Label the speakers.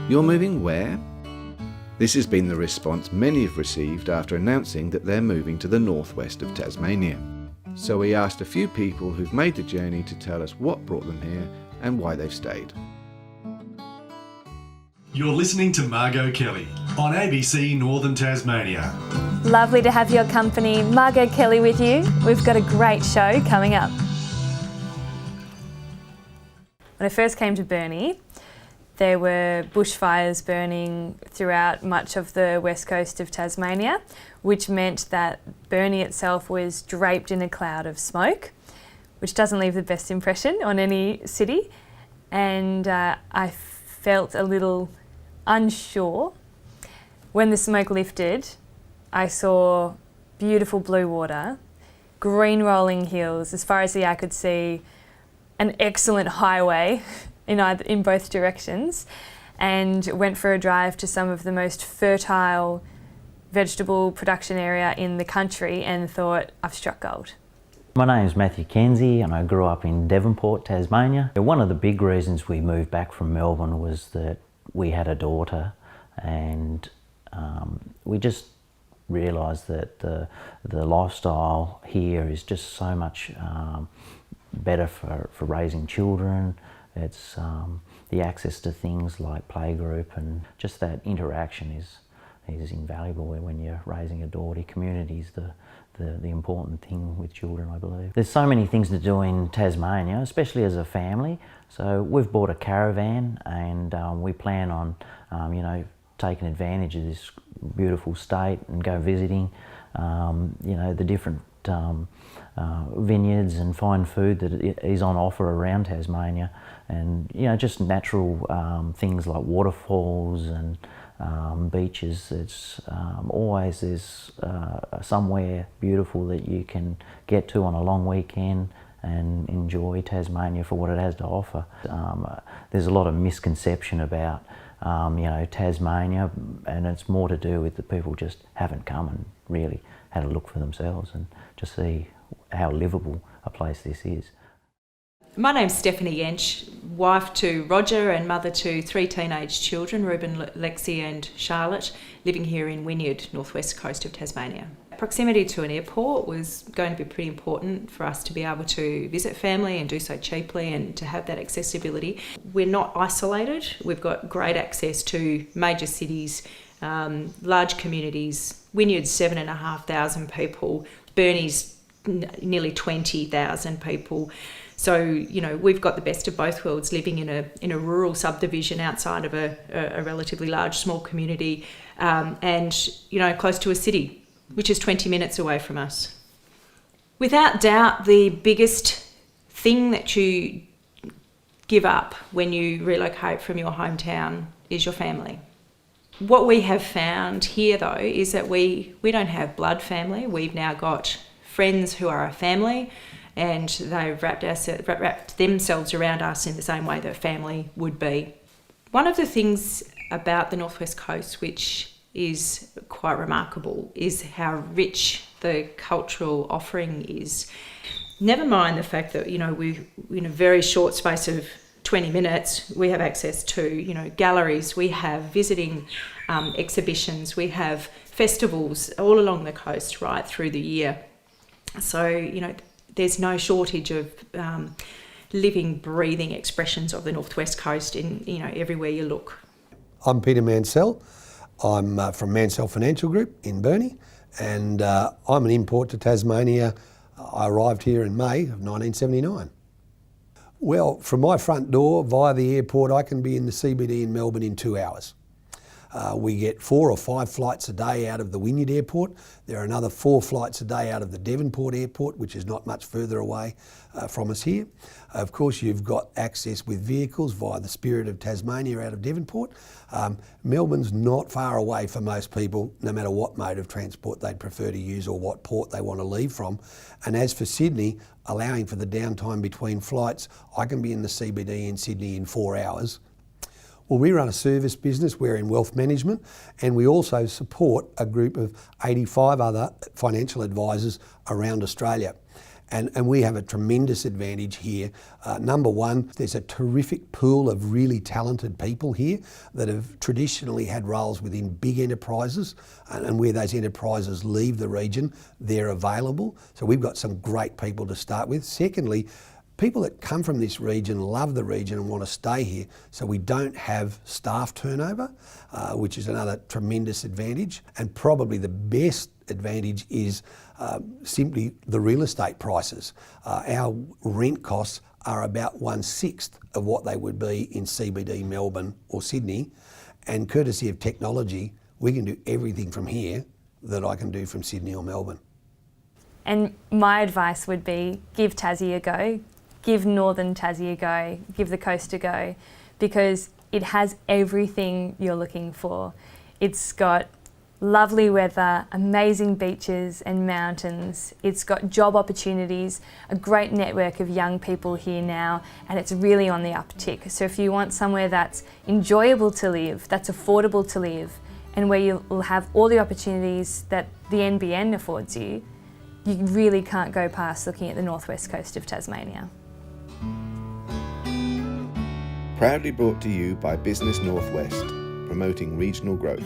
Speaker 1: You're moving where? This has been the response many have received after announcing that they're moving to the northwest of Tasmania. So we asked a few people who've made the journey to tell us what brought them here and why they've stayed.
Speaker 2: You're listening to Margot Kelly on ABC Northern Tasmania.
Speaker 3: Lovely to have your company. Margot Kelly with you. We've got a great show coming up. When I first came to Burnie, there were bushfires burning throughout much of the west coast of Tasmania, which meant that Burnie itself was draped in a cloud of smoke, which doesn't leave the best impression on any city. And I felt a little unsure. When the smoke lifted, I saw beautiful blue water, green rolling hills, as far as the eye could see, an excellent highway in both directions, and went for a drive to some of the most fertile vegetable production area in the country and thought, I've struck gold.
Speaker 4: My name's Matthew Kenzie and I grew up in Devonport, Tasmania. One of the big reasons we moved back from Melbourne was that we had a daughter, and we just realised that the lifestyle here is just so much better for raising children. It's the access to things like playgroup, and just that interaction is invaluable when you're raising a daughter. Community is the important thing with children, I believe. There's so many things to do in Tasmania, especially as a family. So we've bought a caravan, and we plan on taking advantage of this beautiful state and go visiting the different vineyards and fine food that is on offer around Tasmania, and just natural things like waterfalls and beaches. It's always there's somewhere beautiful that you can get to on a long weekend and enjoy Tasmania for what it has to offer. There's a lot of misconception about Tasmania, and it's more to do with the people just haven't come and really had a look for themselves and just see how livable a place this is.
Speaker 5: My name's Stephanie Yench, wife to Roger and mother to 3 teenage children, Ruben, Lexi and Charlotte, living here in Wynyard, northwest coast of Tasmania. Proximity to an airport was going to be pretty important for us to be able to visit family and do so cheaply and to have that accessibility. We're not isolated. We've got great access to major cities, large communities. Wynyard's 7,500 people, Burnie's nearly 20,000 people. So, we've got the best of both worlds, living in a rural subdivision outside of a relatively large, small community, and close to a city, which is 20 minutes away from us. Without doubt, the biggest thing that you give up when you relocate from your hometown is your family. What we have found here, though, is that we don't have blood family. We've now got friends who are a family, and they've wrapped themselves around us in the same way that family would be. One of the things about the Northwest Coast which is quite remarkable is how rich the cultural offering is. Never mind the fact that, we in a very short space of 20 minutes, we have access to, galleries, we have visiting exhibitions, we have festivals all along the coast right through the year. So, there's no shortage of living, breathing expressions of the Northwest Coast in, everywhere you look.
Speaker 6: I'm Peter Mansell. I'm from Mansell Financial Group in Burnie, and I'm an import to Tasmania. I arrived here in May of 1979. Well, from my front door via the airport, I can be in the CBD in Melbourne in 2 hours. We get 4 or 5 flights a day out of the Wynyard Airport. There are another 4 flights a day out of the Devonport Airport, which is not much further away from us here. Of course, you've got access with vehicles via the Spirit of Tasmania out of Devonport. Melbourne's not far away for most people, no matter what mode of transport they'd prefer to use or what port they want to leave from. And as for Sydney, allowing for the downtime between flights, I can be in the CBD in Sydney in 4 hours. Well, we run a service business, we're in wealth management, and we also support a group of 85 other financial advisors around Australia. And we have a tremendous advantage here. Number one, there's a terrific pool of really talented people here that have traditionally had roles within big enterprises, and where those enterprises leave the region, they're available. So we've got some great people to start with. Secondly, people that come from this region love the region and want to stay here, so we don't have staff turnover, which is another tremendous advantage. And probably the best advantage is simply the real estate prices. Our rent costs are about 1/6 of what they would be in CBD Melbourne or Sydney, and courtesy of technology, we can do everything from here that I can do from Sydney or Melbourne.
Speaker 3: And my advice would be give Tassie a go, give Northern Tassie a go, give the coast a go, because it has everything you're looking for. It's got lovely weather, amazing beaches and mountains. It's got job opportunities, a great network of young people here now, and it's really on the uptick. So if you want somewhere that's enjoyable to live, that's affordable to live, and where you will have all the opportunities that the NBN affords you, you really can't go past looking at the northwest coast of Tasmania.
Speaker 1: Proudly brought to you by Business Northwest, promoting regional growth.